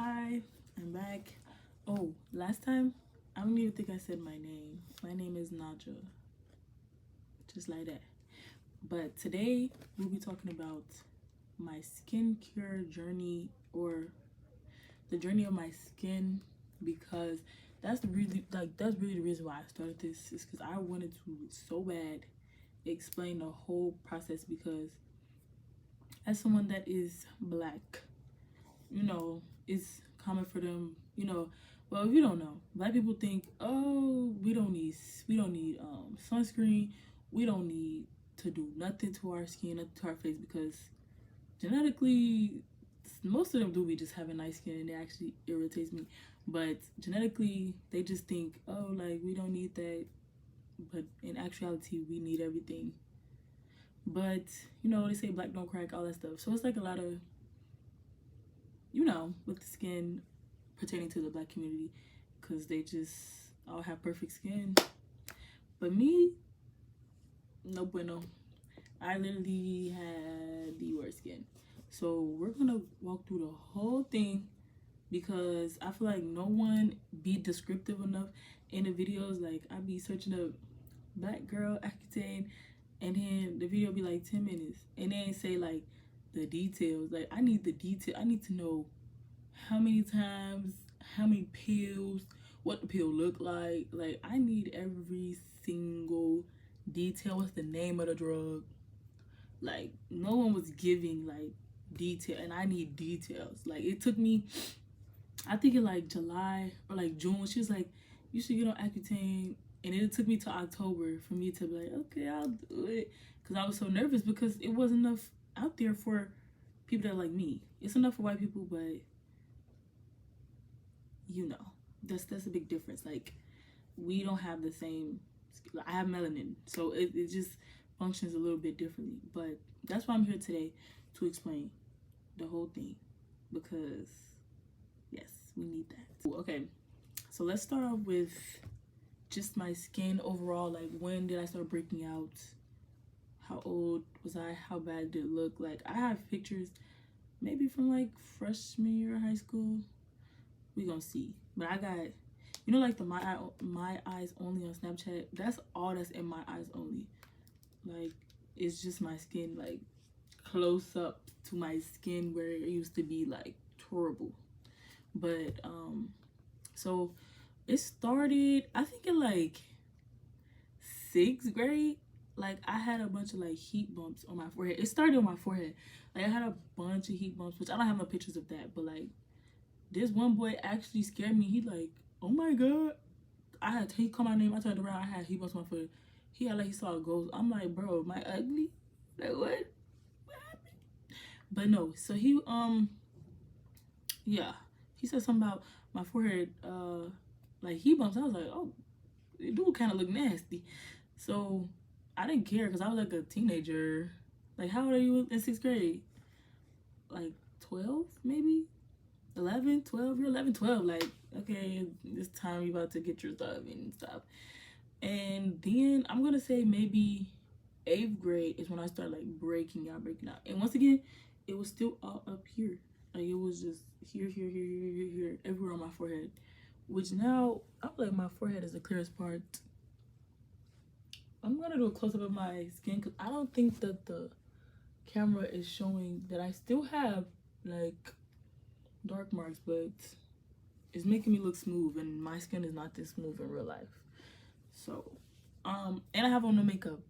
Hi, I'm back. Oh, last time, I don't even think I said my name. My name is Naja, just like that. But today, we'll be talking about my skincare journey, or the journey of my skin, because that's really the reason why I started this, is because I wanted to so bad explain the whole process, because as someone that is black, it's common for them, well, if you don't know, black people think, oh, we don't need sunscreen, we don't need to do nothing to our skin, nothing to our face, because genetically most of them do be just having nice skin, and it actually irritates me. But genetically they just think, oh, like, we don't need that, but in actuality we need everything. But they say black don't crack, all that stuff. So it's like a lot of, with the skin pertaining to the black community, because they just all have perfect skin. But me, no bueno. I literally had the worst skin. So we're gonna walk through the whole thing, because I feel like no one be descriptive enough in the videos. Like, I be searching up black girl accutane, and then the video be like 10 minutes, and they ain't say like the details. Like, I need the detail. I need to know how many times, how many pills, what the pill look like. Like, I need every single detail. What's the name of the drug? Like, no one was giving like detail, and I need details. Like, it took me, I think in like July or like June, she was like, you should get on accutane, and it took me to October for me to be like, okay, I'll do it, because I was so nervous, because it wasn't enough out there for people that like me. It's enough for white people, but that's a big difference. Like, we don't have the same, I have melanin, so it just functions a little bit differently. But that's why I'm here today, to explain the whole thing, because yes, we need that. Okay, so let's start off with just my skin overall. Like, when did I start breaking out? How old was I? How bad did it look? Like, I have pictures maybe from like freshman year of high school. We gonna see. But I got, like the my eyes only on Snapchat. That's all that's in my eyes only. Like, it's just my skin, like close up to my skin, where it used to be like horrible. But so it started, I think, in like 6th grade. Like, I had a bunch of like heat bumps on my forehead. It started on my forehead. Like, I had a bunch of heat bumps, which I don't have no pictures of that, but like, this one boy actually scared me. He like, oh my god. He called my name. I turned around. I had heat bumps on my foot. He had like, he saw a ghost. I'm like, bro, am I ugly? Like, what? What happened? But no. So he yeah, he said something about my forehead, like heat bumps. I was like, oh, it do kind of look nasty. So I didn't care, because I was like a teenager. Like, how old are you in 6th grade? Like 12, maybe 11, 12. You're 11, 12. Like, okay, this time you about to get your stuff and stuff. And then I'm gonna say maybe 8th grade is when I started like breaking out. And once again, it was still all up here. Like, it was just here, everywhere on my forehead. Which now I feel like my forehead is the clearest part. I'm gonna do a close up of my skin, because I don't think that the camera is showing that I still have like dark marks, but it's making me look smooth, and my skin is not this smooth in real life. So and I have on no makeup,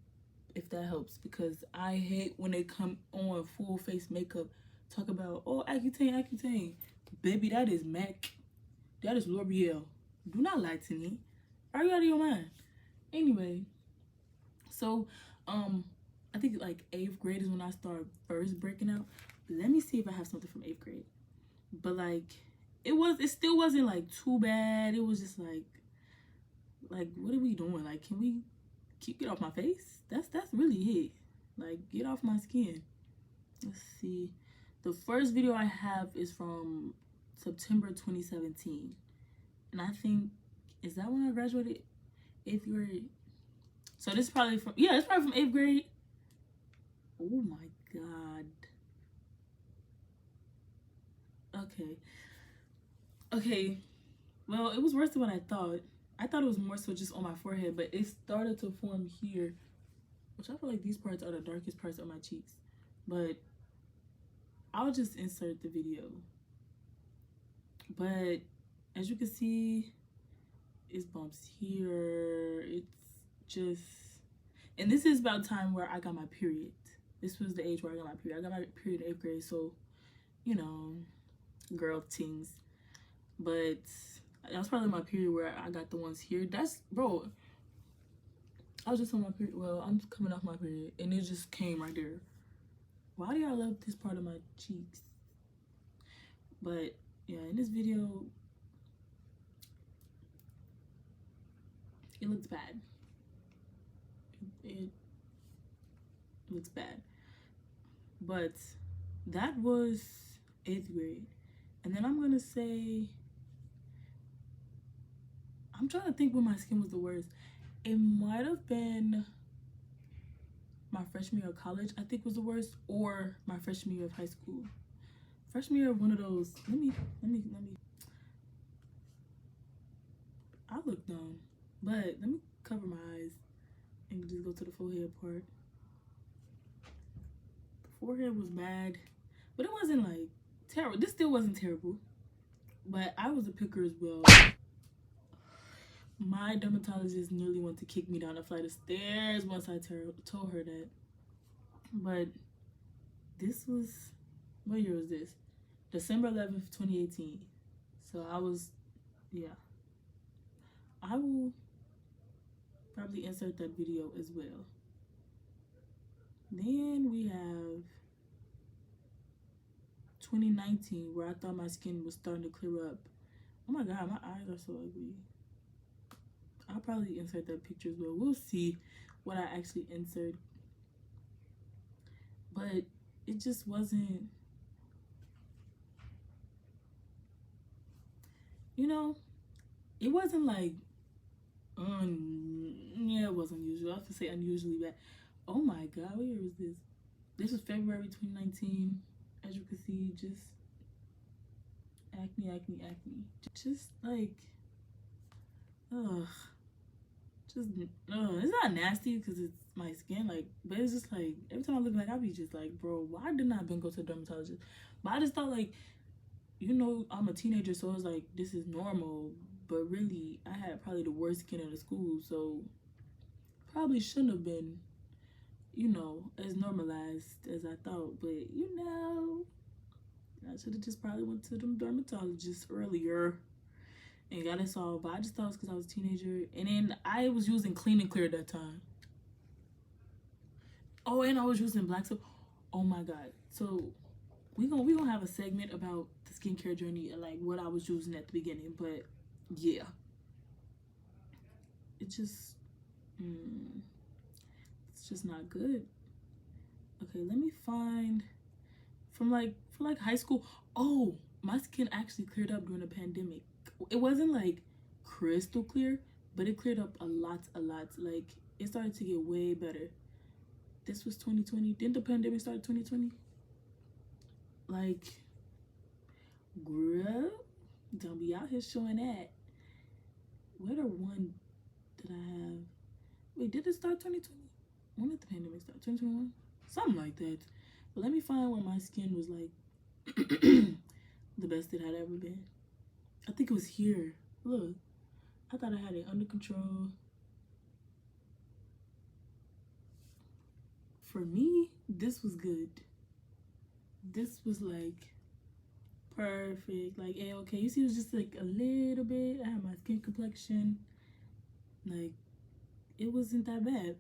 if that helps, because I hate when they come on full face makeup, talk about, oh, accutane. Baby, that is MAC, that is L'Oreal. Do not lie to me. Are you out of your mind? Anyway, so I think like 8th grade is when I started first breaking out. Let me see if I have something from 8th grade. But like, it still wasn't like too bad. It was just like what are we doing? Like, can we get off my face? That's really it. Like, get off my skin. Let's see. The first video I have is from September 2017, and I think, is that when I graduated 8th grade? So this is probably from, yeah, it's probably from 8th grade. Oh my god. Okay, Okay, well, it was worse than what I thought. I thought it was more so just on my forehead, but it started to form here, which I feel like these parts are the darkest parts of my cheeks. But I'll just insert the video. But as you can see, it's bumps here. It's just, and this is about time where I got my period. This was the age where I got my period. I got my period in 8th grade, so, you know, girl things. But that was probably my period where I got the ones here. That's, bro, I was just on my period. Well, I'm coming off my period, and it just came right there. Why do y'all love this part of my cheeks? But yeah, in this video, it looks bad. It looks bad. But that was 8th grade. And then I'm gonna say, I'm trying to think when my skin was the worst. It might have been my freshman year of college, I think was the worst, or my freshman year of high school. Freshman year of one of those. Let me. I look dumb, but let me cover my eyes and just go to the forehead part. The forehead was bad, but it wasn't like terrible. This still wasn't terrible, but I was a picker as well. My dermatologist nearly wanted to kick me down a flight of stairs once I told her that. But this was, what year was this? December 11th, 2018. So I was, yeah. I will probably insert that video as well. Then we have 2019, where I thought my skin was starting to clear up. Oh my God, my eyes are so ugly. I'll probably insert that picture as well. We'll see what I actually insert. But it just wasn't, you know, it wasn't like, yeah, it was unusual. I have to say unusually bad. Oh my God, what year was this? This was February 2019. As you can see, just acne. Just like, ugh. Just, it's not nasty because it's my skin, like, but it's just like, every time I look back, I be just like, bro, why didn't I been go to a dermatologist? But I just thought, like, you know, I'm a teenager, so it's like, this is normal. But really, I had probably the worst skin in the school, so probably shouldn't have been, you know, as normalized as I thought. But, you know, I should have just probably went to them dermatologists earlier and got it solved. But I just thought it was because I was a teenager. And then I was using Clean and Clear at that time. Oh, and I was using black soap. Oh my God. So we gonna have a segment about the skincare journey and like what I was using at the beginning. But yeah, it just it's just not good. Okay, let me find for like high school. Oh, my skin actually cleared up during the pandemic. It wasn't like crystal clear, but it cleared up a lot. Like, it started to get way better. This was 2020. Didn't the pandemic start 2020? Like, girl, don't be out here showing that. Where the one that I have? Wait, did it start 2020? When did the pandemic start? 2021? Something like that. But let me find where my skin was like the best it had ever been. I think it was here. Look, I thought I had it under control. For me, this was good. This was like perfect. Like, okay, you see, it was just like a little bit. I had my skin complexion. Like, it wasn't that bad.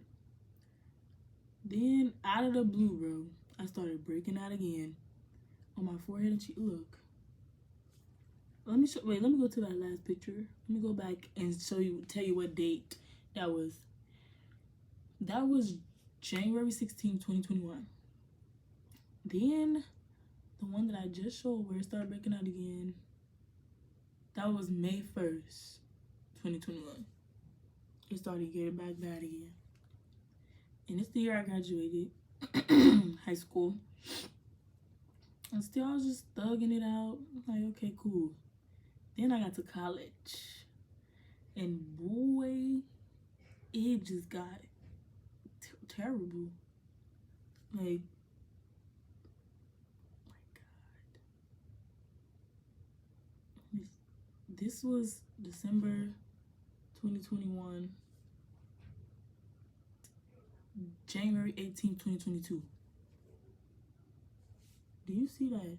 Then, out of the blue, bro, I started breaking out again on my forehead and cheek. Look. Let me go to that last picture. Let me go back and tell you what date that was. That was January 16, 2021. Then the one that I just showed where it started breaking out again, that was May 1st, 2021. It started getting back bad again. And it's the year I graduated high school. And still, I was just thugging it out. Like, okay, cool. Then I got to college, and boy, it just got terrible. Like, my God. This was December 2021, January 18th, 2022. Do you see that?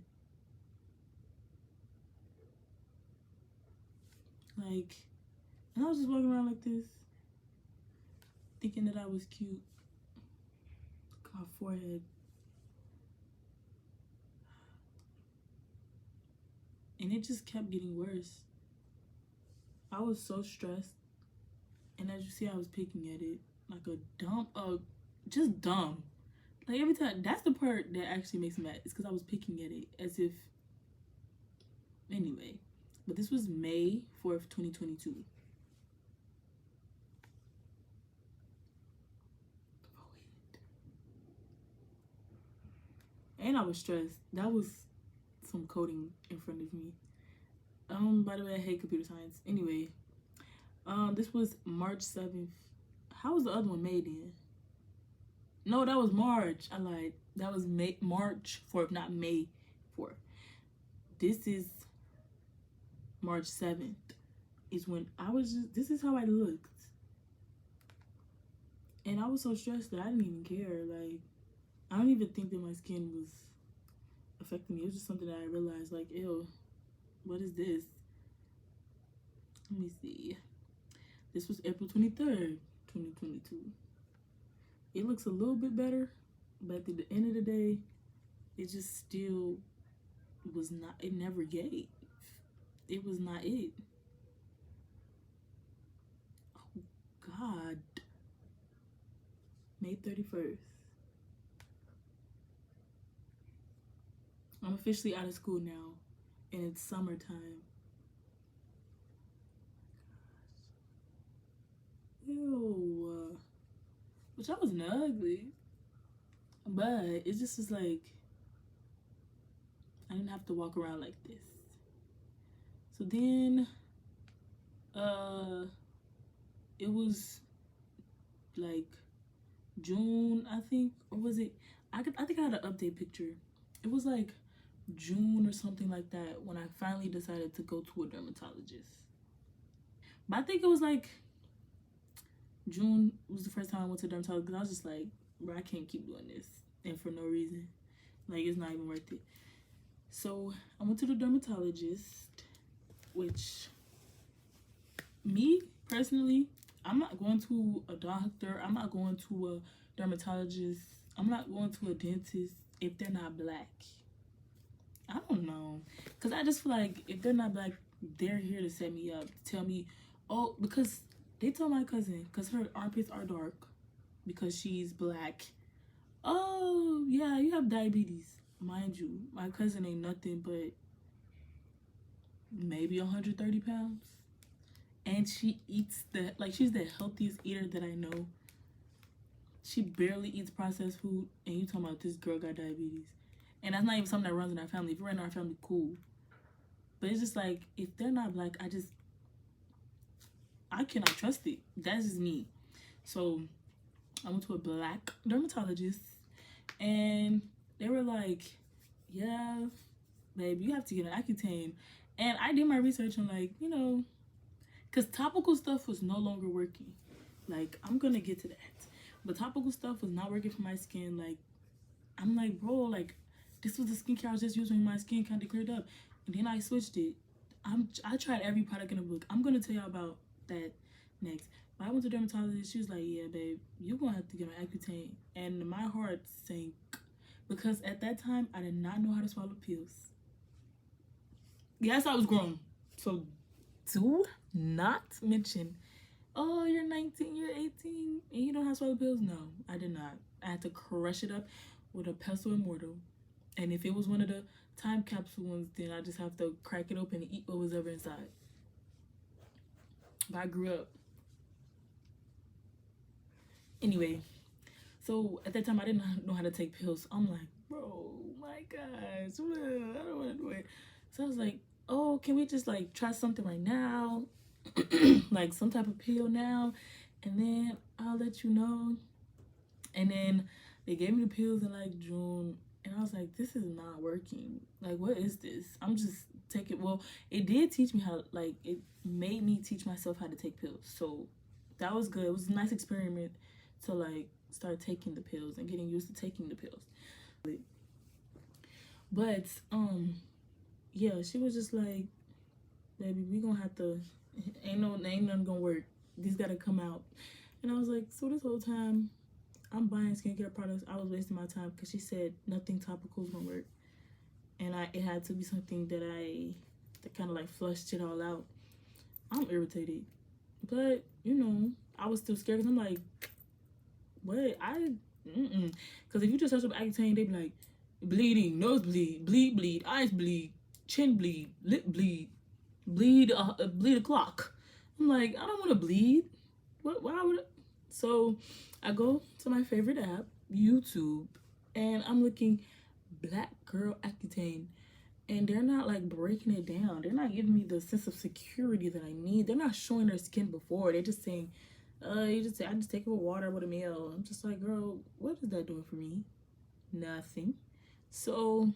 Like, and I was just walking around like this, thinking that I was cute. Look at my forehead. And it just kept getting worse. I was so stressed. And as you see, I was picking at it like a dumb, just dumb. Like every time, that's the part that actually makes me mad. It's because I was picking at it as if, anyway. But this was May 4th, 2022. And I was stressed. That was some coding in front of me. By the way, I hate computer science. Anyway, this was March 7th. How was the other one made in? No, that was March. I lied. That was March 4th, not May 4th. This is March 7th. Is when I was just, this is how I looked. And I was so stressed that I didn't even care. Like, I don't even think that my skin was affecting me. It was just something that I realized, like, ew, what is this? Let me see. This was April 23rd, 2022. It looks a little bit better, but at the end of the day, it just still was not, it never gave. It was not it. Oh, God. May 31st. I'm officially out of school now, and it's summertime. Ew. Which I wasn't ugly, but it just was like, I didn't have to walk around like this. So then, it was like June, I think, or was it? I think I had an update picture. It was like June or something like that when I finally decided to go to a dermatologist. But I think it was like June was the first time I went to a dermatologist because I was just like, bro, I can't keep doing this and for no reason. Like, it's not even worth it. So I went to the dermatologist, which, me personally, I'm not going to a doctor. I'm not going to a dermatologist. I'm not going to a dentist if they're not black. I don't know. Because I just feel like if they're not black, they're here to set me up. Tell me, oh, because they told my cousin, because her armpits are dark, because she's black. Oh, yeah, you have diabetes. Mind you, my cousin ain't nothing but maybe 130 pounds. And she eats she's the healthiest eater that I know. She barely eats processed food, and you talking about this girl got diabetes. And that's not even something that runs in our family. If it ran in our family, cool. But it's just like, if they're not black, I cannot trust it. That's just me. So I went to a black dermatologist, and they were like, yeah, babe, you have to get an accutane. And I did my research on, like, you know, because topical stuff was no longer working. Like, I'm going to get to that. But topical stuff was not working for my skin. Like, I'm like, bro, like, this was the skincare I was just using when my skin kind of cleared up. And then I switched it. I tried every product in the book. I'm going to tell y'all about that next. But I went to the dermatologist. She was like, yeah, babe, you're going to have to get an accutane. And my heart sank. Because at that time, I did not know how to swallow pills. Yes, I was grown. So do not mention, oh, you're 19, you're 18, and you don't have to swallow pills. No, I did not. I had to crush it up with a pestle and mortar. And if it was one of the time capsule ones, then I just have to crack it open and eat what was ever inside. But I grew up. Anyway, so at that time, I didn't know how to take pills. I'm like, bro, my gosh, I don't want to do it. So I was like, oh, can we just like try something right now? Like some type of pill now, and then I'll let you know. And then they gave me the pills in like June, and I was like, this is not working. Like, what is this? I'm just taking. Well, it did teach me how. Like, it made me teach myself how to take pills. So that was good. It was a nice experiment to like start taking the pills and getting used to taking the pills. But yeah, she was just like, baby, we gonna have to. Ain't nothing gonna work. These gotta come out. And I was like, so this whole time I'm buying skincare products, I was wasting my time because she said nothing topical is gonna work, and it had to be something that kind of like flushed it all out. I'm irritated, but you know, I was still scared because I'm like, what? Because if you just search up accutane, they be like, bleeding, nose bleed, bleed, eyes bleed, chin bleed, lip bleed, bleed a clock. I'm like, I don't want to bleed. What? Why would? So I go to my favorite app, YouTube, and I'm looking black girl accutane, and they're not like breaking it down. They're not giving me the sense of security that I need. They're not showing their skin before. They're just saying, I just take it with water with a meal. I'm just like, girl, what is that doing for me? Nothing. So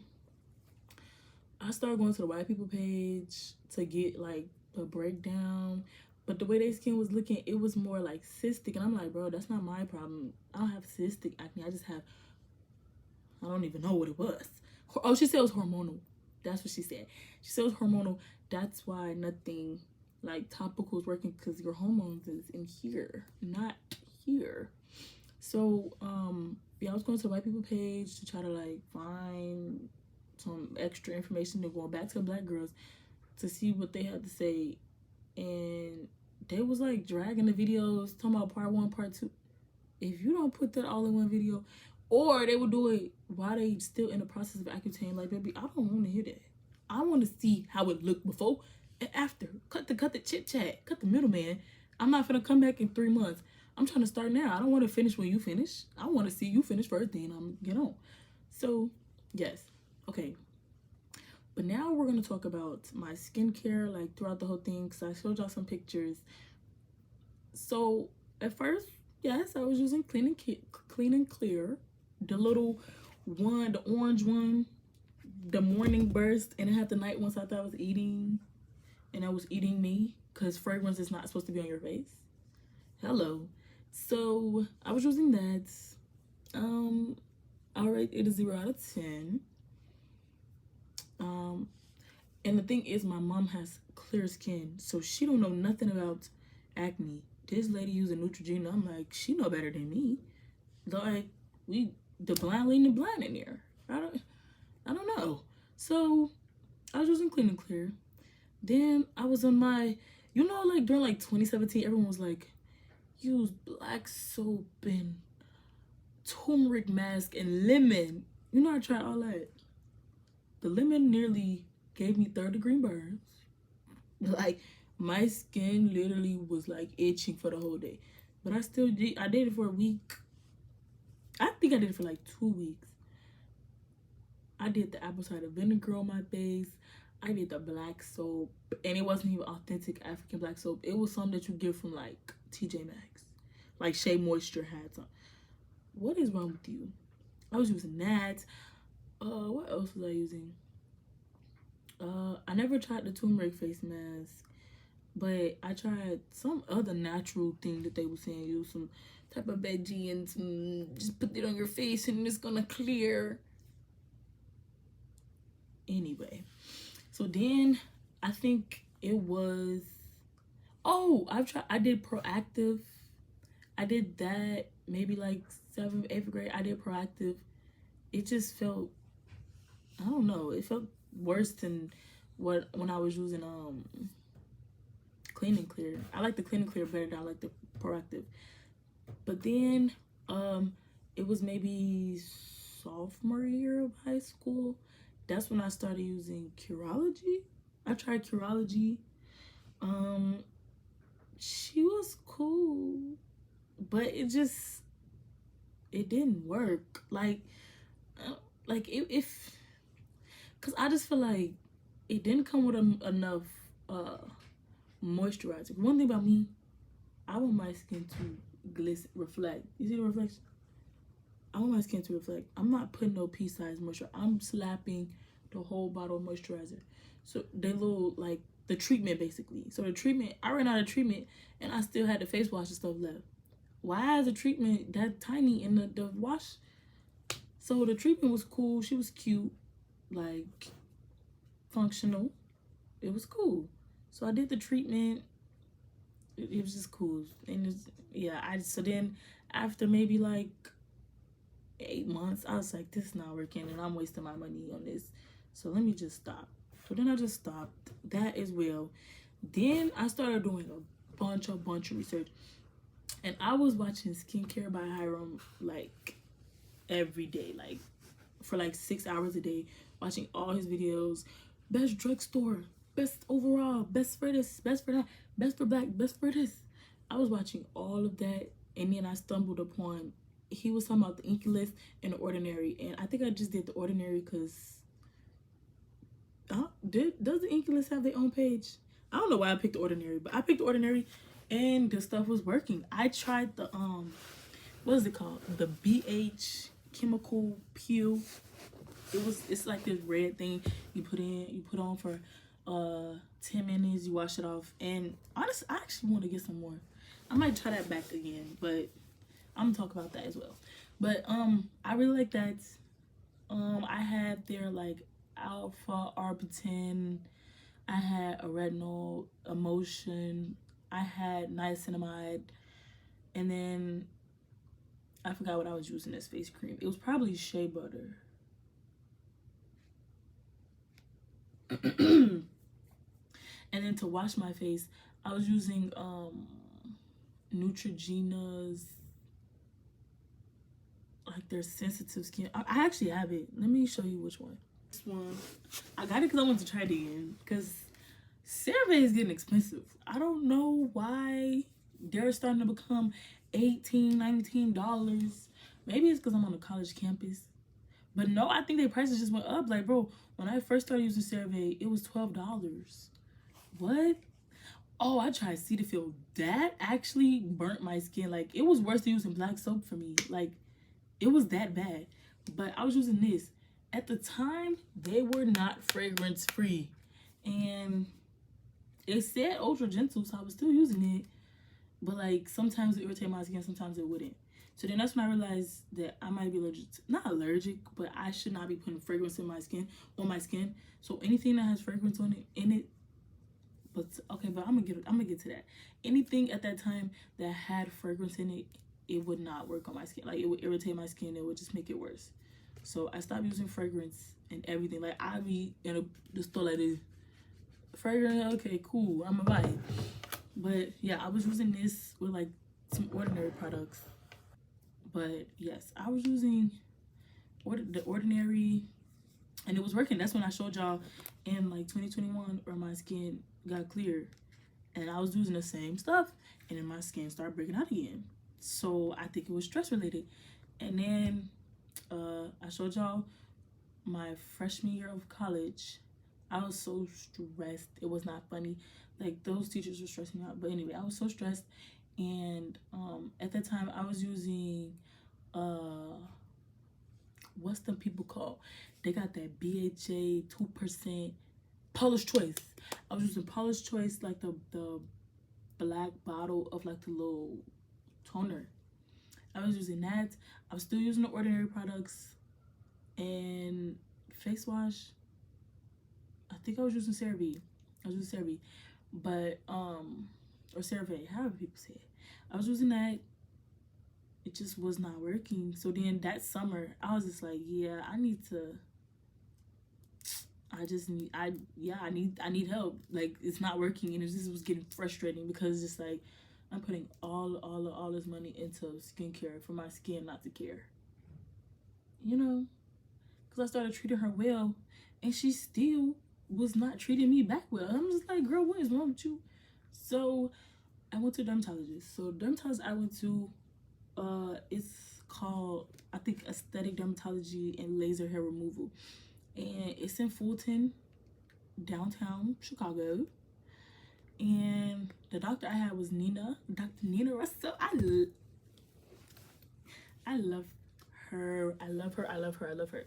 I started going to the white people page to get like a breakdown. But the way their skin was looking, it was more like cystic. And I'm like, bro, that's not my problem. I don't have cystic acne. I just have, I don't even know what it was. Oh, she said it was hormonal. That's what she said. She said it was hormonal. That's why nothing like topical is working, because your hormones is in here, not here. So, yeah, I was going to the white people page to try to like find some extra information. They're going back to the black girls to see what they had to say, and they was like dragging the videos, talking about part 1, part 2. If you don't put that all in one video, or they would do it while they still in the process of accutane, like, baby, I don't want to hear that. I want to see how it looked before and after. Cut the chit chat, cut the middleman. I'm not gonna come back in 3 months. I'm trying to start now. I don't want to finish when you finish. I want to see you finish first, then I'm get on. So yes, okay. But now we're gonna talk about my skincare, like throughout the whole thing, because I showed y'all some pictures. So at first, yes, I was using Clean and Clear, the little one, the orange one, the morning burst, and it had the night one. So I thought I was eating, and I was eating me, because fragrance is not supposed to be on your face. Hello. So I was using that. I'll rate it a 0 out of 10. And the thing is, my mom has clear skin, so she don't know nothing about acne. This lady using Neutrogena, I'm like, she know better than me. Like, the blind leading the blind in there. I don't know. So I was using Clean and Clear. Then I was on my, you know, like during like 2017, everyone was like, use black soap and turmeric mask and lemon. You know, I tried all that. The lemon nearly gave me 3rd-degree burns. Like, my skin literally was like itching for the whole day. But I did it for a week. I think I did it for like 2 weeks. I did the apple cider vinegar on my face. I did the black soap. And it wasn't even authentic African black soap. It was something that you get from like TJ Maxx. Like Shea Moisture had some. What is wrong with you? I was using that. What else was I using? I never tried the turmeric face mask, but I tried some other natural thing that they were saying, use some type of veggie and just put it on your face and it's gonna clear. Anyway, so then I think it was, I did Proactive. I did that maybe like 7th, 8th grade. I did Proactive. It just felt, I don't know, it felt worse than when I was using Clean and Clear. I like the Clean and Clear better than I like the Proactive. But then it was maybe sophomore year of high school. That's when I started using Curology. I tried Curology. She was cool, but it didn't work. Like if, cause I just feel like it didn't come with enough moisturizer. One thing about me, I want my skin to glisten, reflect. You see the reflection? I want my skin to reflect. I'm not putting no pea-size moisturizer. I'm slapping the whole bottle of moisturizer. So they little, like, the treatment basically. So the treatment, I ran out of treatment and I still had the face wash and stuff left. Why is the treatment that tiny in the wash? So the treatment was cool. She was cute, like functional. It was cool. So I did the treatment. It was just cool. And it's, yeah, so then after maybe like 8 months, I was like, this is not working and I'm wasting my money on this. So let me just stop. So then I just stopped that as well. Then I started doing a bunch of research. And I was watching Skincare by Hiram like every day, like for like 6 hours a day, watching all his videos. Best drugstore, best overall, best for this, best for that, best for black, best for this. I was watching all of that, and then I stumbled upon, he was talking about the Inky List and the Ordinary, and I think I just did the Ordinary because does the Inky List have their own page? I don't know why I picked the Ordinary, but I picked the Ordinary and the stuff was working. I tried the what is it called, the BH chemical peel. It's like this red thing you put on for 10 minutes, you wash it off. And honestly, I actually want to get some more. I might try that back again, but I'm gonna talk about that as well. But I really like that. I had their like alpha arbutin, I had a retinol emotion, I had niacinamide, and then I forgot what I was using as face cream. It was probably shea butter. And then to wash my face, I was using Neutrogena's, like their sensitive skin. I actually have it. Let me show you which one. This one, I got it because I want to try it again, because CeraVe is getting expensive. I don't know why they're starting to become $18, $19. Maybe it's because I'm on a college campus. But no, I think their prices just went up. Like, bro, when I first started using CeraVe, it was $12. What? Oh, I tried Cetaphil. That actually burnt my skin. Like, it was worse than using black soap for me. Like, it was that bad. But I was using this. At the time, they were not fragrance free. And it said ultra gentle, so I was still using it. But like, sometimes it irritated my skin, sometimes it wouldn't. So then that's when I realized that I might be allergic to, not allergic, but I should not be putting fragrance in my skin, on my skin. So anything that has fragrance on it, in it, but okay, but I'm gonna get to that. Anything at that time that had fragrance in it, it would not work on my skin. Like, it would irritate my skin, it would just make it worse. So I stopped using fragrance and everything. Like, I be in the store like this, fragrance, okay, cool, I'm gonna buy it. But yeah, I was using this with like some Ordinary products. But yes, I was using the Ordinary and it was working. That's when I showed y'all in like 2021 where my skin got clear, and I was using the same stuff and then my skin started breaking out again. So I think it was stress related. And then I showed y'all my freshman year of college. I was so stressed. It was not funny. Like, those teachers were stressing me out. But anyway, I was so stressed. And at that time, I was using, what's the people called? They got that BHA 2% Paula's Choice. I was using Paula's Choice, like the black bottle of like the little toner. I was using that. I was still using the Ordinary products and face wash. I think I was using CeraVe. But or CeraVe, however people say it. I was using that. It just was not working. So then that summer, I was just like, yeah, I need help. Like, it's not working, and it just was getting frustrating because it's just like I'm putting all this money into skincare for my skin not to care. You know? Because I started treating her well, and she still was not treating me back well. I'm just like, girl, what is wrong with you? So I went to a dermatologist. So dermatologist I went to, it's called, I think, Aesthetic Dermatology and Laser Hair Removal. And it's in Fulton, downtown Chicago. And the doctor I had was Dr. Nina Russell. I love her. I love her. I love her. I love her.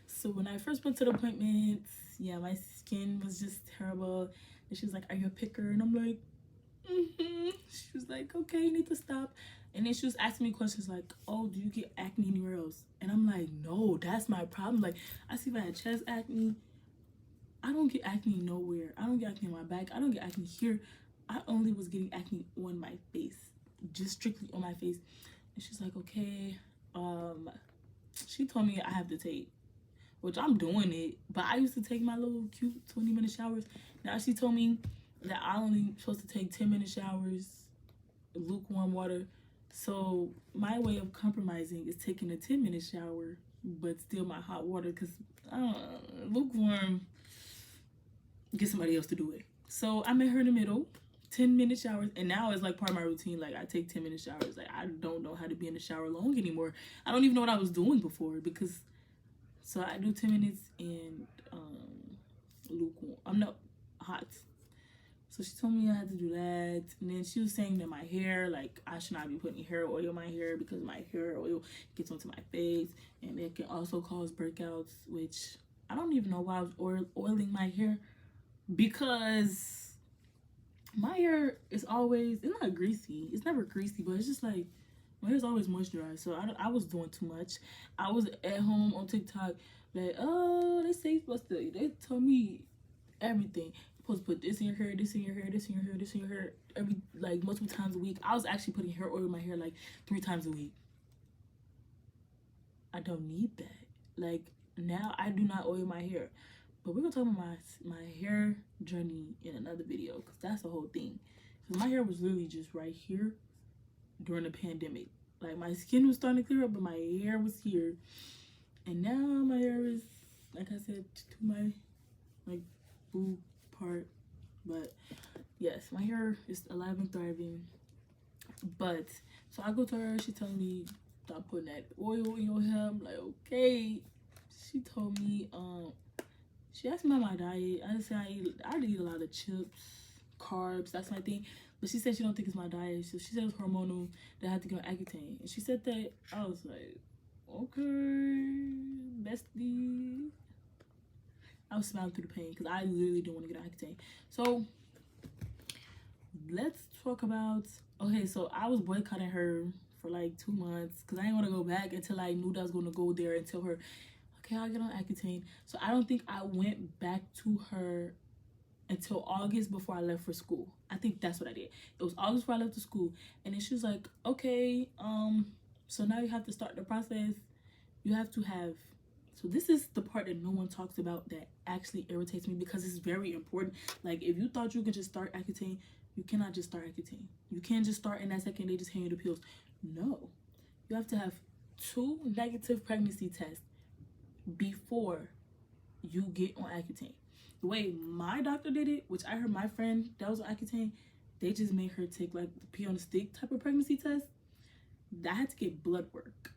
So when I first went to the appointment, yeah, my skin was just terrible. And she was like, "Are you a picker?" And I'm like, mm-hmm. She was like, "Okay, you need to stop." And then she was asking me questions like, "Oh, do you get acne anywhere else?" And I'm like, "No, that's my problem. Like, I see if I had chest acne. I don't get acne nowhere. I don't get acne on my back. I don't get acne here. I only was getting acne on my face, just strictly on my face." And she's like, "Okay." She told me I have to take, which I'm doing it, but I used to take my little cute 20-minute showers. Now she told me that I only supposed to take 10-minute showers, lukewarm water. So my way of compromising is taking a 10-minute shower, but still my hot water, because lukewarm, get somebody else to do it. So I met her in the middle, 10-minute showers, and now it's like part of my routine. Like, I take 10-minute showers. Like, I don't know how to be in the shower long anymore. I don't even know what I was doing before, because so I do 10 minutes and lukewarm. I'm not hot. So she told me I had to do that. And then she was saying that my hair, like, I should not be putting hair oil in my hair because my hair oil gets onto my face. And it can also cause breakouts, which I don't even know why I was oiling my hair, because my hair is always, it's not greasy. It's never greasy, but it's just like, my hair's always moisturized. So I was doing too much. I was at home on TikTok, like, oh, they say they told me everything. You're supposed to put this in your hair, this in your hair, this in your hair, this in your hair, every, like, multiple times a week. I was actually putting hair oil in my hair like 3 times a week. I don't need that. Like, now I do not oil my hair. But we're gonna talk about my hair journey in another video, because that's the whole thing. Because my hair was literally just right here during the pandemic. Like, my skin was starting to clear up, but my hair was here. And now my hair is, like I said, to my, like, boob part. But yes, my hair is alive and thriving. But so I go to her, she tells me, "Stop putting that oil in your hair." I'm like, okay. She told me, she asked me about my diet. I just said I eat a lot of chips, carbs, that's my thing. But she said she don't think it's my diet. So she said it's hormonal, that I had to get on accutane. And she said that. I was like, okay, bestie. I was smiling through the pain because I literally didn't want to get on accutane. So let's talk about, okay, so I was boycotting her for like 2 months because I didn't want to go back until I knew that I was going to go there and tell her, okay, I'll get on accutane. So I don't think I went back to her until August before I left for school. I think that's what I did. It was August before I left to school. And then she was like, okay, so now you have to start the process. You have to have, so this is the part that no one talks about that actually irritates me, because it's very important. Like, if you thought you could just start accutane, you cannot just start accutane. You can't just start and that second they just hand you the pills. No. You have to have 2 negative pregnancy tests before you get on accutane. The way my doctor did it, which I heard my friend that was on accutane, they just made her take like the pee on the stick type of pregnancy test. I had to get blood work.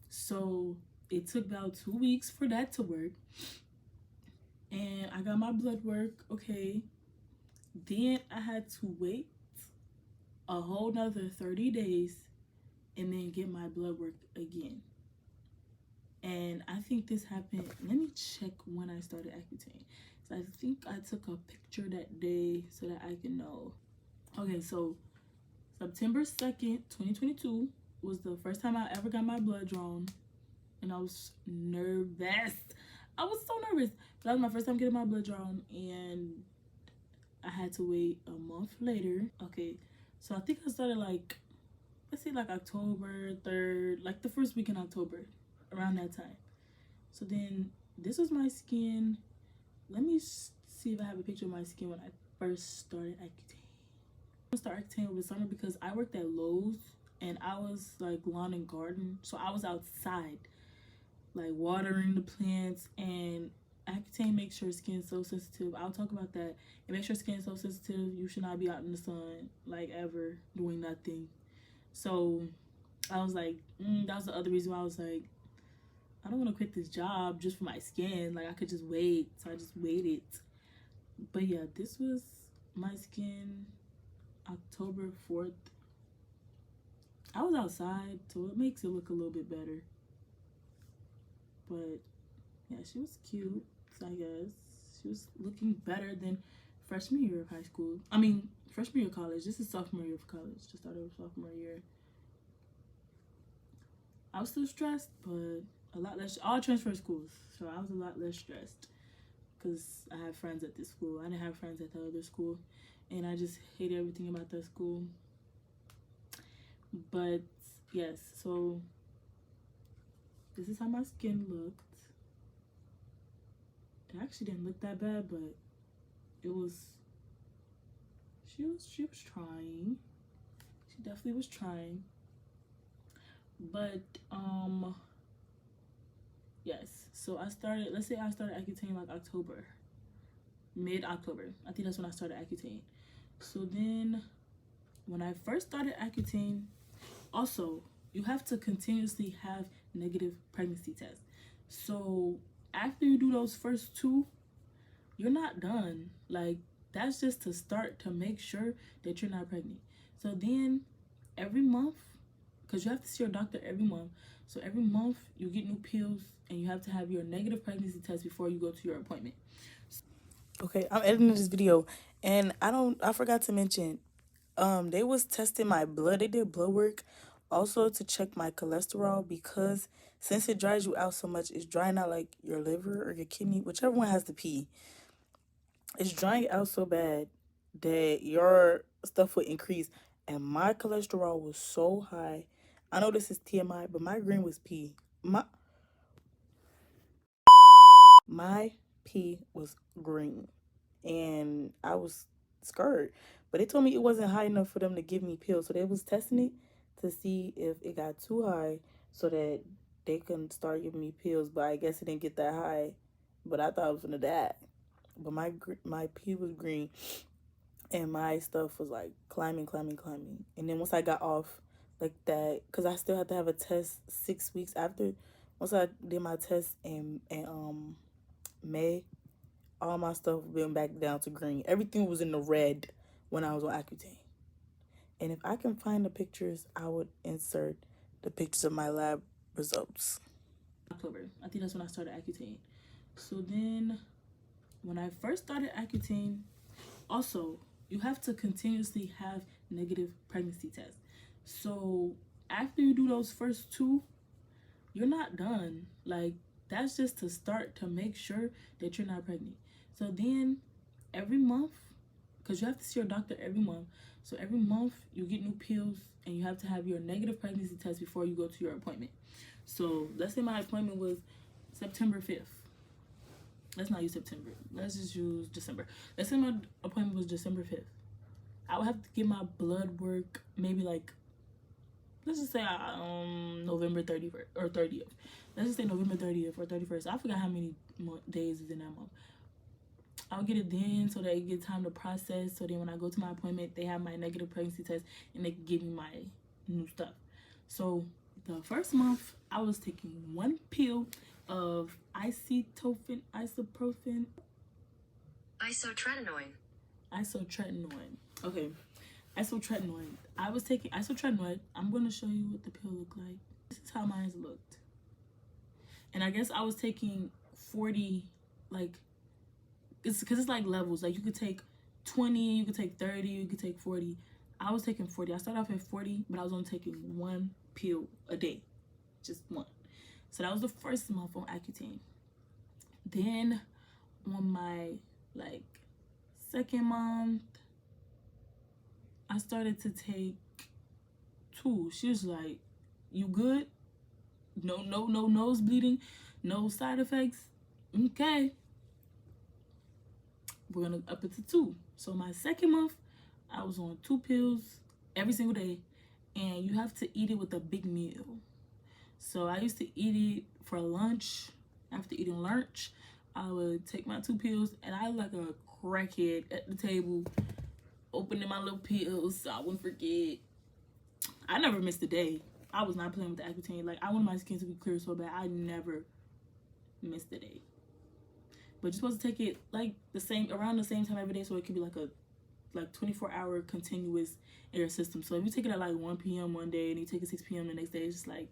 So it took about 2 weeks for that to work. And I got my blood work, okay. Then I had to wait a whole nother 30 days and then get my blood work again. And I think this happened, let me check when I started accutane. So I think I took a picture that day so that I can know. Okay, so September 2nd, 2022 was the first time I ever got my blood drawn. And I was nervous. I was so nervous. That was my first time getting my blood drawn. And I had to wait a month later. Okay, so I think I started like, let's say like October 3rd, like the first week in October, around that time. So then this was my skin. Let me see if I have a picture of my skin when I first started accutane. I started accutane over the summer because I worked at Lowe's and I was like lawn and garden. So I was outside, like watering the plants, and accutane makes your skin so sensitive. I'll talk about that. It makes your skin so sensitive. You should not be out in the sun, like, ever, doing nothing. So I was like, that was the other reason why I was like, I don't want to quit this job just for my skin. Like, I could just wait. So I just waited. But yeah, this was my skin October 4th. I was outside, so it makes it look a little bit better. But yeah, she was cute, I guess. She was looking better than freshman year of high school. I mean, freshman year of college. This is sophomore year of college. Just started with sophomore year. I was still stressed, but a lot less. All transfer schools, so I was a lot less stressed because I have friends at this school. I didn't have friends at the other school, and I just hated everything about that school. But yes, so this is how my skin looked. It actually didn't look that bad, but it was. She was trying. She definitely was trying. But yes. So I started. Let's say I started accutane like October, mid-October. I think that's when I started accutane. So then, when I first started accutane, also you have to continuously have negative pregnancy tests. So after you do those first two, you're not done. Like, that's just to start to make sure that you're not pregnant. So then every month, because you have to see your doctor every month, so every month you get new pills and you have to have your negative pregnancy test before you go to your appointment. Okay, I'm editing this video, and I forgot to mention, they was testing my blood. They did blood work also to check my cholesterol, because since it dries you out so much, it's drying out like your liver or your kidney, whichever one has to pee. It's drying out so bad that your stuff would increase. And my cholesterol was so high. I know this is TMI, but my green was pee. My pee was green. And I was scared. But they told me it wasn't high enough for them to give me pills. So they was testing it to see if it got too high so that they can start giving me pills. But I guess it didn't get that high. But I thought I was gonna die. But my pee was green, and my stuff was like climbing. And then once I got off like that, because I still had to have a test 6 weeks after. Once I did my test in May, all my stuff went back down to green. Everything was in the red when I was on Accutane. And if I can find the pictures, I would insert the pictures of my lab results. October, I think that's when I started Accutane. So then, when I first started Accutane, also you have to continuously have negative pregnancy tests. So after you do those first two, you're not done. Like, that's just to start to make sure that you're not pregnant. So then every month, because you have to see your doctor every month, so every month you get new pills and you have to have your negative pregnancy test before you go to your appointment. So let's say my appointment was September 5th. Let's not use September. Let's just use December. Let's say my appointment was December 5th. I would have to get my blood work maybe like, let's just say November 31st or 30th. Let's just say November 30th or 31st. I forgot how many days is in that month. I'll get it then so that it get time to process. So then when I go to my appointment, they have my negative pregnancy test and they can give me my new stuff. So the first month, I was taking one pill of isotretinoin. Okay, isotretinoin. I was taking isotretinoin. I'm going to show you what the pill looked like. This is how mine looked. And I guess I was taking 40, like, it's because it's like levels. Like, you could take 20, you could take 30, you could take 40. I was taking 40. I started off at 40, but I was only taking one pill a day. Just one. So that was the first month on Accutane. Then on my, like, second month, I started to take 2. She was like, you good? No nose bleeding, no side effects. Okay. We're gonna up it to 2. So my second month, I was on 2 pills every single day, and you have to eat it with a big meal. So I used to eat it for lunch. After eating lunch, I would take my 2 pills, and I was like a crackhead at the table, opening my little pills so I wouldn't forget. I never missed a day. I was not playing with the Accutane. Like, I wanted my skin to be clear so bad. I never missed a day. But you're supposed to take it like around the same time every day, so it could be like a 24-hour continuous air system. So if you take it at like 1 p.m. one day and you take it 6 p.m. the next day, it's just like,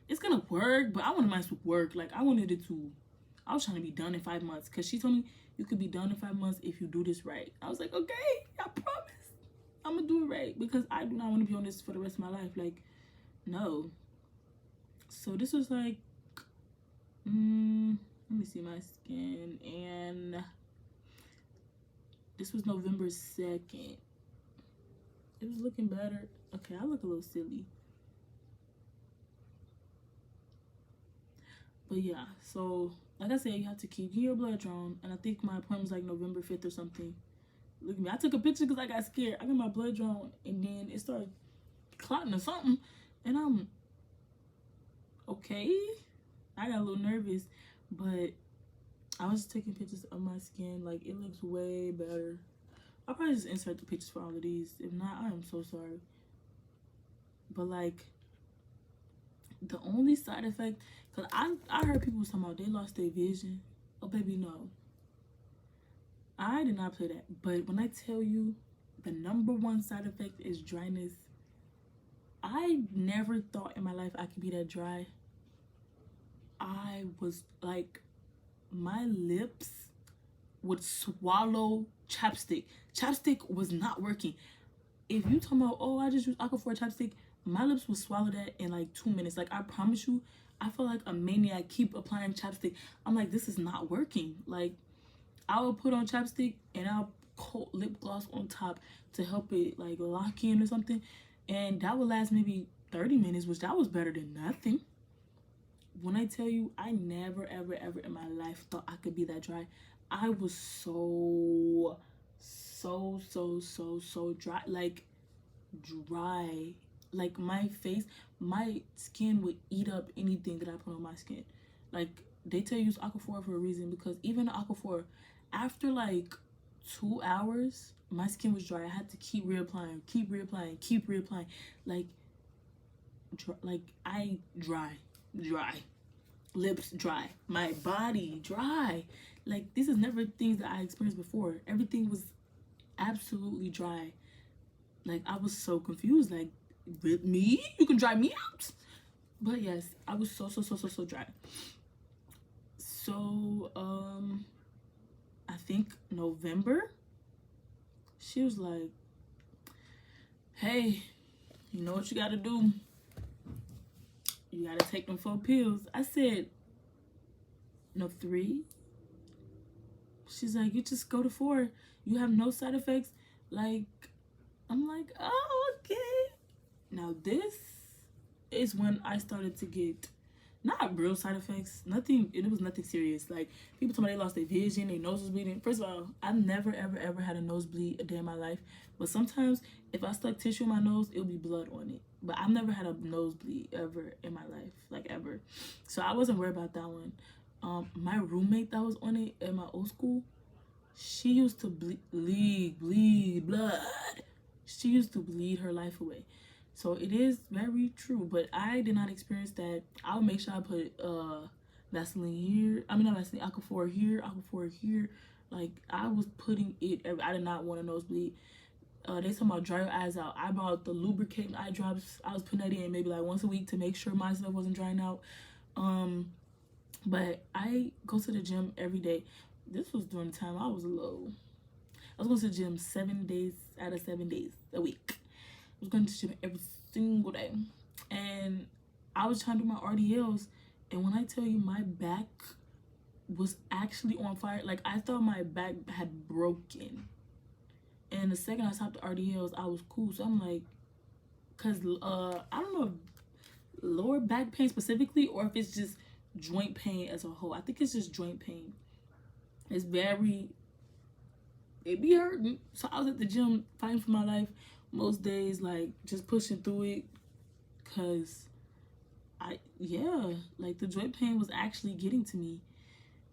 it's gonna work. But I wanted mine to work. Like I was trying to be done in 5 months, because she told me you could be done in 5 months if you do this right. I was like, okay, I promise I'm gonna do it right, because I do not want to be on this for the rest of my life. Like, no. So this was like, let me see my skin, and this was November 2nd. It was looking better. Okay, I look a little silly. But yeah, so like I said, you have to keep your blood drawn, and I think my appointment was like November 5th or something. Look at me. I took a picture because I got scared. I got my blood drawn, and then it started clotting or something, and I'm okay. I got a little nervous, but I was just taking pictures of my skin. Like, it looks way better. I'll probably just insert the pictures for all of these. If not, I am so sorry. But like, the only side effect, because I heard people talking about they lost their vision. Oh baby, no, I did not play that. But when I tell you the #1 side effect is dryness, I never thought in my life I could be that dry. I was like, my lips would swallow chapstick. Chapstick was not working. If you talking about, oh, I just use Aquaphor chapstick, my lips would swallow that in like 2 minutes. Like, I promise you, I feel like a maniac. Keep applying chapstick. I'm like, this is not working. Like, I will put on chapstick and I'll coat lip gloss on top to help it like lock in or something, and that would last maybe 30 minutes, which that was better than nothing. When I tell you, I never ever ever in my life thought I could be that dry. I was so dry. Like, dry. Like, my face, my skin would eat up anything that I put on my skin. Like, they tell you use Aquaphor for a reason, because even the Aquaphor, after like 2 hours, my skin was dry. I had to keep reapplying. Like, I dry, lips dry, my body dry. Like, this is never things that I experienced before. Everything was absolutely dry. Like, I was so confused. Like, with me, you can dry me out? But yes, I was so dry. So I think November, she was like, hey, you know what you gotta do? You gotta take them 4 pills. I said, no, 3. She's like, you just go to 4. You have no side effects. Like, I'm like, oh, okay. Now this is when I started to get not real side effects. Nothing. It was nothing serious. Like, people told me they lost their vision, their nose was bleeding. First of all, I've never ever had a nosebleed a day in my life. But sometimes if I stuck tissue in my nose, it'll be blood on it. But I've never had a nosebleed ever in my life, like ever. So I wasn't worried about that one. My roommate that was on it at my old school, she used to bleed blood. She used to bleed her life away. So it is very true, but I did not experience that. I'll make sure I put Vaseline here. I mean, not Vaseline, Aquaphor here. Like, I was putting it. I did not want a nosebleed. They talking about dry your eyes out. I bought the lubricating eye drops. I was putting that in maybe like once a week to make sure my stuff wasn't drying out. But I go to the gym every day. This was during the time I was low. I was going to the gym 7 days out of 7 days a week. I was going to the gym every single day. And I was trying to do my RDLs. And when I tell you, my back was actually on fire. Like, I thought my back had broken. And the second I stopped the RDLs, I was cool. So I'm like, because I don't know if lower back pain specifically, or if it's just joint pain as a whole. I think it's just joint pain. It be hurting. So I was at the gym fighting for my life most days, like just pushing through it, because like the joint pain was actually getting to me.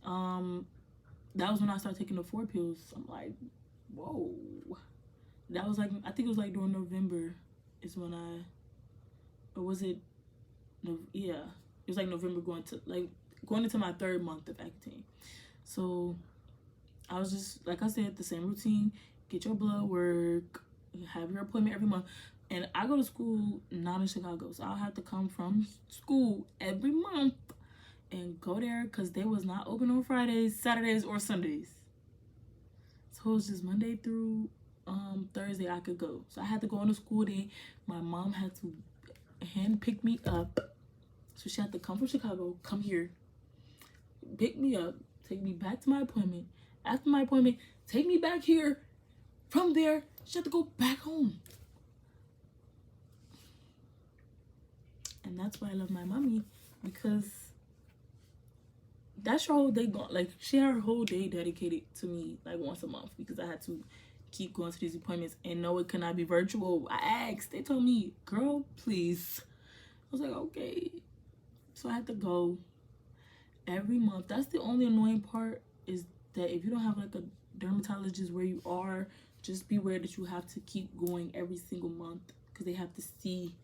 That was when I started taking the 4 pills. I'm like, whoa. That was like, I think it was like during November is when or was it? No, yeah. It was like November going to, like, going into my 3rd month of Accutane. So I was just, like I said, the same routine. Get your blood work, have your appointment every month. And I go to school not in Chicago, so I'll have to come from school every month and go there because they was not open on Fridays, Saturdays, or Sundays. So it was just Monday through Thursday I could go. So I had to go on a school day. My mom had to hand pick me up. So she had to come from Chicago, come here, pick me up, take me back to my appointment. After my appointment, take me back here. From there, she had to go back home. And that's why I love my mommy, because that's her whole day gone. Like, she had her whole day dedicated to me, like, once a month, because I had to keep going to these appointments. And no, it cannot be virtual. I asked. They told me, girl, please. I was like, okay. So I had to go every month. That's the only annoying part, is that if you don't have, like, a dermatologist where you are, just be aware that you have to keep going every single month, because they have to see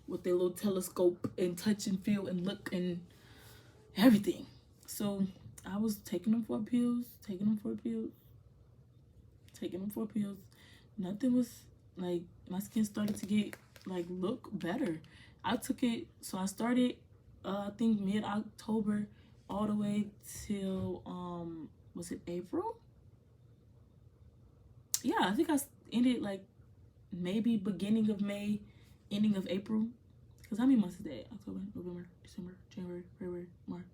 with their little telescope and touch and feel and look and everything. So I was taking them for pills. Nothing was, like, my skin started to get, like, look better. I took it, so I started I think mid-October all the way till was it April? Yeah, I think I ended, like, maybe beginning of May, ending of April. Because how many months is that? October, November, December, January, February, March.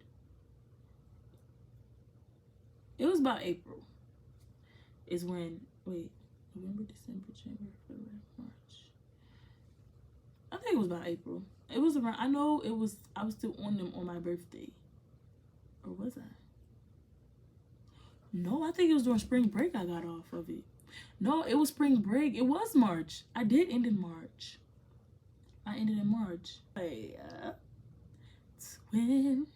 It was about April. Is when, wait, November, December, January, February, March. I think it was about April. It was around, I know it was, I was still on them on my birthday. Or was I? No, I think it was during spring break I got off of it. No, it was spring break. It was March. I did end in March. I ended in March. Hey, twin,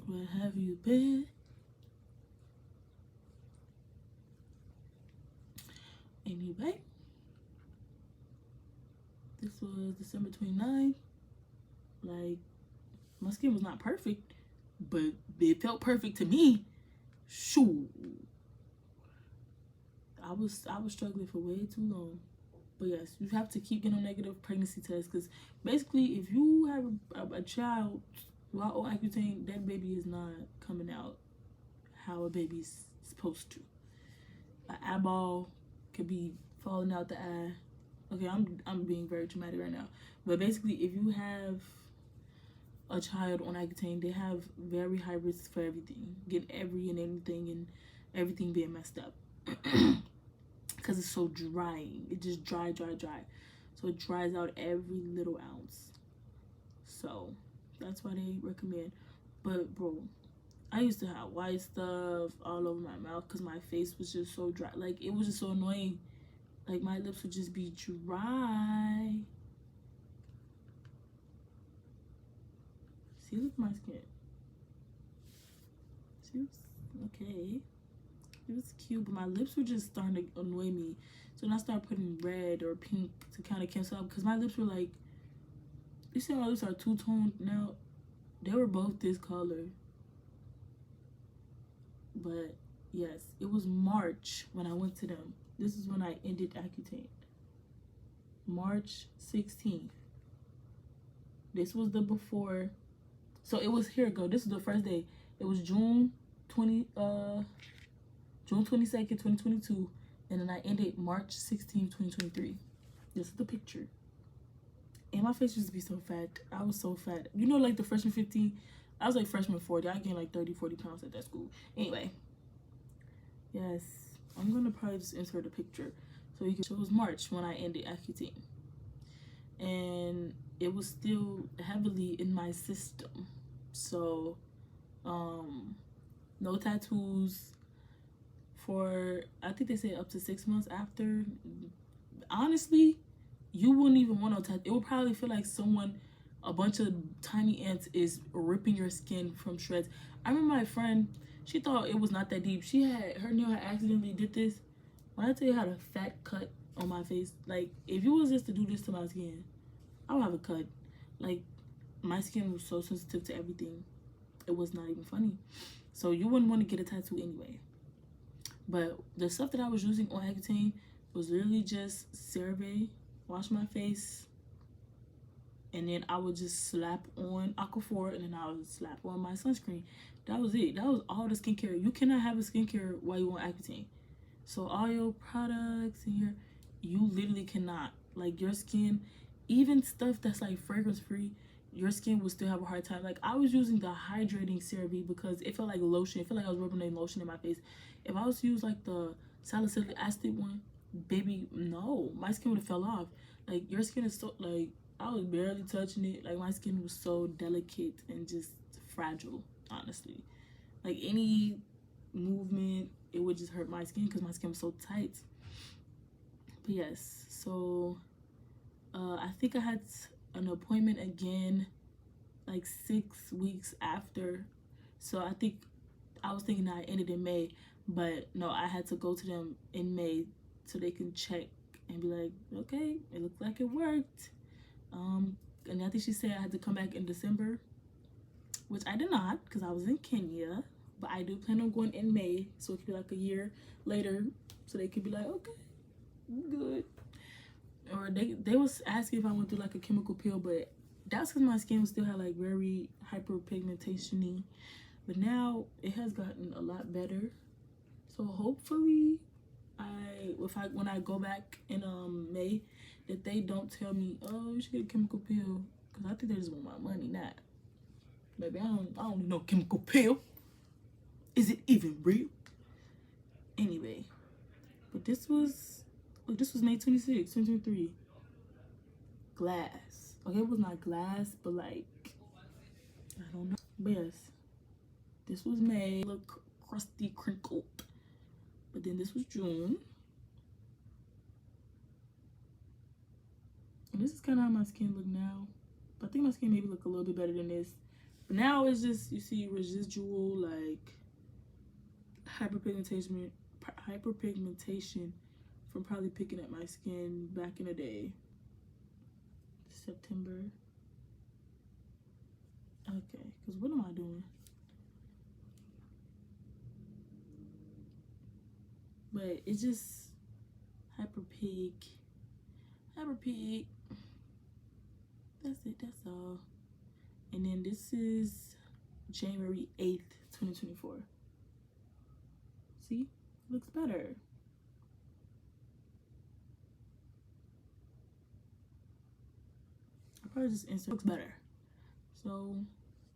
where have you been? Anyway, this was December 29th. Like, my skin was not perfect, but it felt perfect to me. Shoo. I was struggling for way too long. But yes, you have to keep getting a negative pregnancy test, because basically if you have a child while on Accutane, that baby is not coming out how a baby's supposed to. An eyeball could be falling out the eye. Okay, I'm being very dramatic right now. But basically, if you have a child on Accutane, they have very high risks for everything. Getting every and anything and everything being messed up. Because it's so drying. It just dry. So it dries out every little ounce. So that's why they recommend. But bro, I used to have white stuff all over my mouth because my face was just so dry. Like, it was just so annoying. Like, my lips would just be dry. See, look at my skin. See, okay. It was cute, but my lips were just starting to annoy me. So then I started putting red or pink to kind of cancel out, because my lips were like, you see my lips are two-toned now? They were both this color. But yes, it was March when I went to them. This is when I ended Accutane. March 16th. This was the before. So it was, here it go. This is the first day. It was June 22nd, 2022, and then I ended March 16th, 2023. This is the picture. And my face used to be so fat. I was so fat. You know, like the freshman 15, I was like freshman 40. I gained like 30-40 pounds at that school. Anyway, yes, I'm gonna probably just insert a picture so you can show. It was March when I ended Accutane, and it was still heavily in my system. So no tattoos for, I think they say up to 6 months after. Honestly, you wouldn't even want no tattoo. It would probably feel like a bunch of tiny ants is ripping your skin from shreds. I remember my friend, she thought it was not that deep. Her nail had accidentally did this. When I tell you I had a fat cut on my face, like, if you was just to do this to my skin, I would have a cut. Like, my skin was so sensitive to everything. It was not even funny. So you wouldn't want to get a tattoo anyway. But the stuff that I was using on Accutane was literally just CeraVe, wash my face, and then I would just slap on Aquaphor, and then I would slap on my sunscreen. That was it. That was all the skincare. You cannot have a skincare while you on Accutane. So all your products and you literally cannot. Like your skin, even stuff that's like fragrance free, your skin will still have a hard time. Like I was using the hydrating CeraVe because it felt like lotion. It felt like I was rubbing a lotion in my face. If I was to use like the salicylic acid one, baby, no, my skin would have fell off. Like your skin is so like I was barely touching it. Like my skin was so delicate and just fragile, honestly. Like any movement, it would just hurt my skin because my skin was so tight. But yes, so I think I had an appointment again like 6 weeks after. So I think I was thinking I ended in May, but no, I had to go to them in May so they can check and be like, okay, it looked like it worked. And I think she said I had to come back in December, which I did not because I was in Kenya. But I do plan on going in May, so it could be like a year later, so they could be like, okay, good. Or they was asking if I went through like a chemical peel, but that's because my skin still had like very hyperpigmentation-y. But now it has gotten a lot better. So hopefully when I go back in May, that they don't tell me, oh, you should get a chemical peel, because I think they just want my money. Not, maybe I don't need no chemical peel. Is it even real? Anyway, but this was May 26, 2023. Glass. Okay, it was not glass, but like, I don't know. But yes, this was May. Look crusty, crinkled. But then this was June. And this is kind of how my skin look now. But I think my skin maybe look a little bit better than this. But now it's just, you see residual like hyperpigmentation from probably picking at my skin back in the day. September. Okay, because what am I doing? But it's just hyperpig. That's it, that's all. And then this is January 8th, 2024. See? Looks better. I probably just insert looks better. So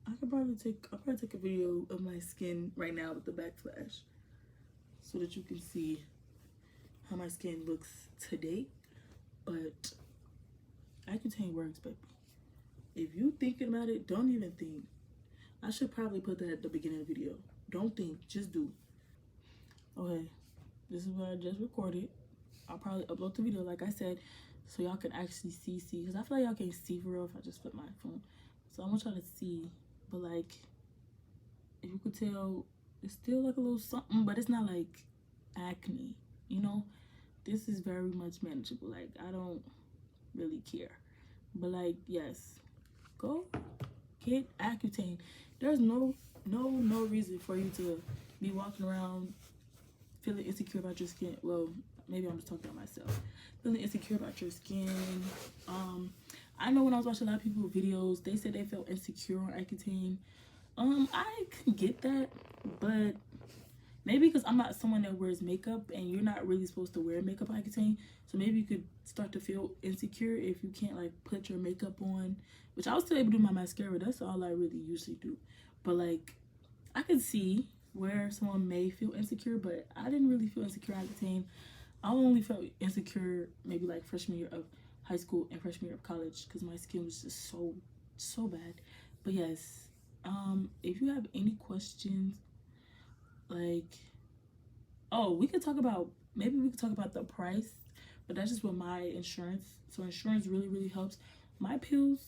I'll probably take a video of my skin right now with the backflash so that you can see how my skin looks today. But Accutane works, baby. If you thinking about it, don't even think. I should probably put that at the beginning of the video. Don't think, just do. Okay, this is what I just recorded. I'll probably upload the video like I said, so y'all can actually see, because I feel like y'all can't see for real if I just flip my phone. So I want y'all to see, but like, if you could tell, it's still like a little something, but it's not like acne, you know? This is very much manageable. Like, I don't really care. But like, yes, go get Accutane. There's no reason for you to be walking around feeling insecure about your skin. Well, maybe I'm just talking about myself. Feeling insecure about your skin. I know when I was watching a lot of people's videos, they said they felt insecure on Accutane. I can get that, but maybe because I'm not someone that wears makeup, and you're not really supposed to wear makeup on Accutane, so maybe you could start to feel insecure if you can't like put your makeup on, which I was still able to do my mascara. That's all I really usually do. But like, I could see where someone may feel insecure, but I didn't really feel insecure on Accutane. I only felt insecure maybe like freshman year of high school and freshman year of college, because my skin was just so bad. But yes, if you have any questions, like, oh, maybe we could talk about the price, but that's just with my insurance. So insurance really helps. My pills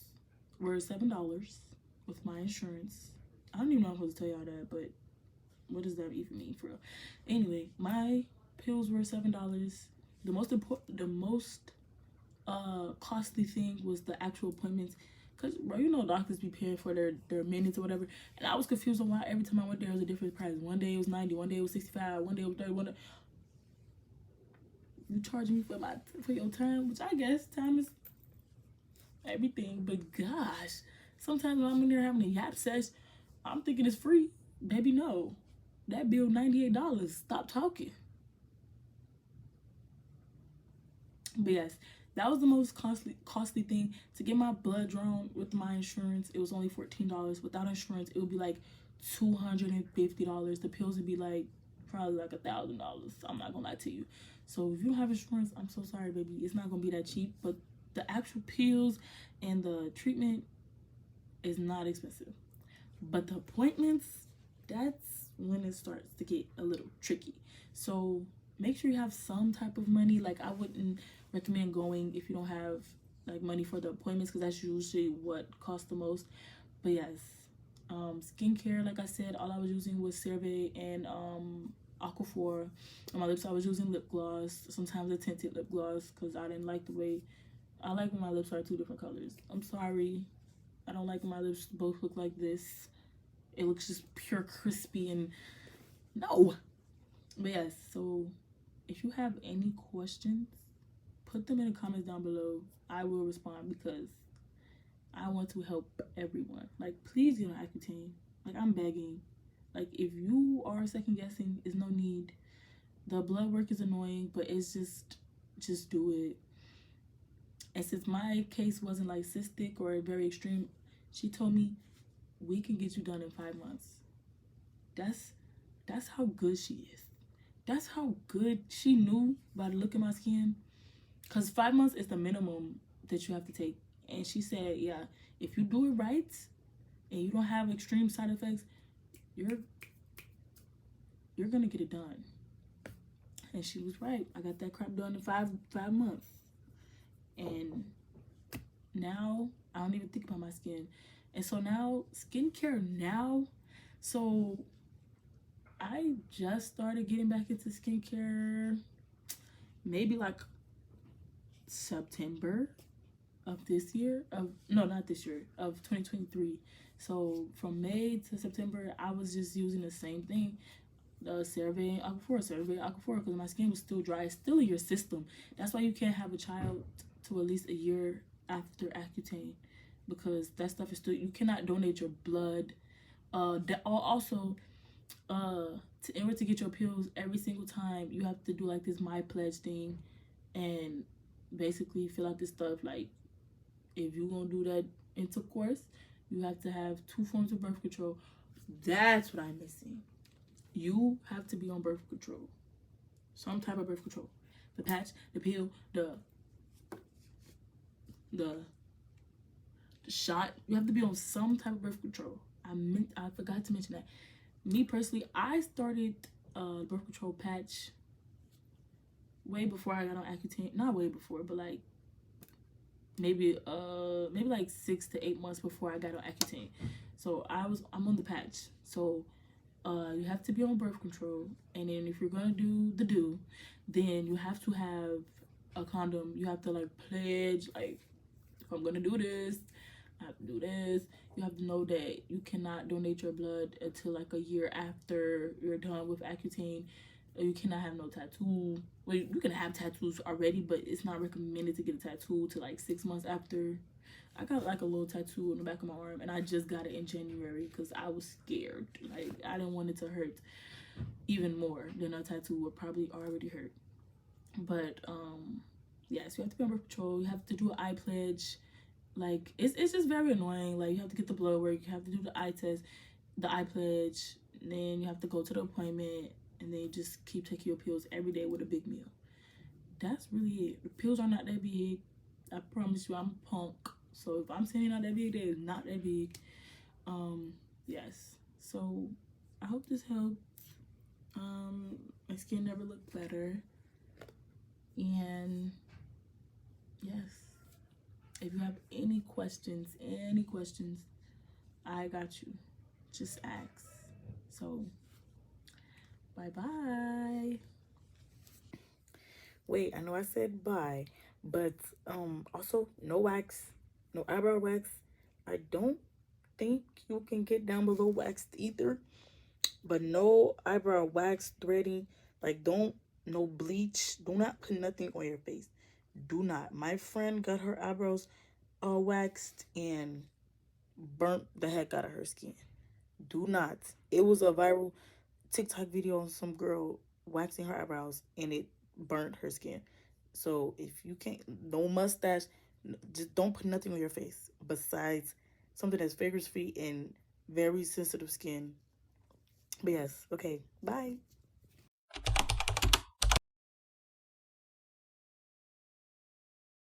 were $7 with my insurance. I don't even know if I'm supposed to tell y'all that, but what does that even mean for real? Anyway, my pills were $7. The most costly thing was the actual appointments. Cause bro, you know doctors be paying for their minutes or whatever, and I was confused on why every time I went there it was a different price. One day it was 90, one day it was 65, one day it was 30. One day you charge me for your time, which I guess time is everything. But gosh, sometimes when I'm in there having a yap sesh, I'm thinking it's free. Baby, no, that bill $98. Stop talking. But yes, that was the most costly thing. To get my blood drawn with my insurance, it was only $14. Without insurance, it would be like $250. The pills would be like probably like $1,000. I'm not gonna lie to you. So if you don't have insurance, I'm so sorry, baby. It's not gonna be that cheap. But the actual pills and the treatment is not expensive. But the appointments, that's when it starts to get a little tricky. So make sure you have some type of money. Like, I wouldn't recommend going if you don't have like money for the appointments, because that's usually what costs the most. But yes, skincare, like I said, all I was using was CeraVe and Aquaphor. On my lips I was using lip gloss, sometimes a tinted lip gloss, because I didn't like the way I like when my lips are two different colors. I'm sorry, I don't like when my lips both look like this. It looks just pure crispy and no. But yes, so if you have any questions, put them in the comments down below. I will respond because I want to help everyone. Like, please get on Accutane. Like, I'm begging. Like, if you are second guessing, there's no need. The blood work is annoying, but it's just do it. And since my case wasn't like cystic or very extreme, she told me we can get you done in 5 months. That's how good she is. That's how good she knew by the look of my skin. Because 5 months is the minimum that you have to take. And she said, yeah, if you do it right and you don't have extreme side effects, you're gonna get it done. And she was right. I got that crap done in five months. And now I don't even think about my skin. And so now, skincare now. So I just started getting back into skincare maybe like September of this year. Not this year, of 2023. So from May to September, I was just using the same thing. CeraVe and Aquaphor, because my skin was still dry. It's still in your system. That's why you can't have a child to at least a year after Accutane, because that stuff is still, you cannot donate your blood. Also, in order to get your pills every single time, you have to do like this My Pledge thing, and basically fill out this stuff. Like, if you're gonna do that intercourse, you have to have 2 forms of birth control. That's what I'm missing. You have to be on birth control, some type of birth control. The patch, the pill, the shot. You have to be on some type of birth control. I forgot to mention that. Me personally, I started birth control patch way before I got on Accutane. Not way before, but like maybe like 6 to 8 months before I got on Accutane. So I'm on the patch. So you have to be on birth control, and then if you're gonna do then you have to have a condom. You have to like pledge, like, if I'm gonna do this, I have to do this. You have to know that you cannot donate your blood until like a year after you're done with Accutane. You cannot have no tattoo. Well, you can have tattoos already, but it's not recommended to get a tattoo till like 6 months after. I got like a little tattoo on the back of my arm, and I just got it in January because I was scared. Like, I didn't want it to hurt even more than a tattoo would probably already hurt. But yes, you have to be on birth control. You have to do an eye pledge. Like, it's just very annoying. Like, you have to get the blood work, you have to do the eye test, the eye pledge, then you have to go to the appointment, and then you just keep taking your pills every day with a big meal. That's really it. The pills are not that big. I promise you, I'm a punk. So if I'm saying not that big, they're not that big. Yes. So I hope this helped. My skin never looked better. And yes, if you have any questions, I got you. Just ask. So bye-bye. Wait, I know I said bye, but also no wax, no eyebrow wax, I don't think you can get down below waxed either. But no eyebrow wax, threading, like don't, no bleach. Do not put nothing on your face. Do not. My friend got her eyebrows waxed and burnt the heck out of her skin. Do not. It was a viral TikTok video on some girl waxing her eyebrows and it burnt her skin. So if you can't, no mustache, just don't put nothing on your face besides something that's fragrance free and very sensitive skin. But yes, okay, bye.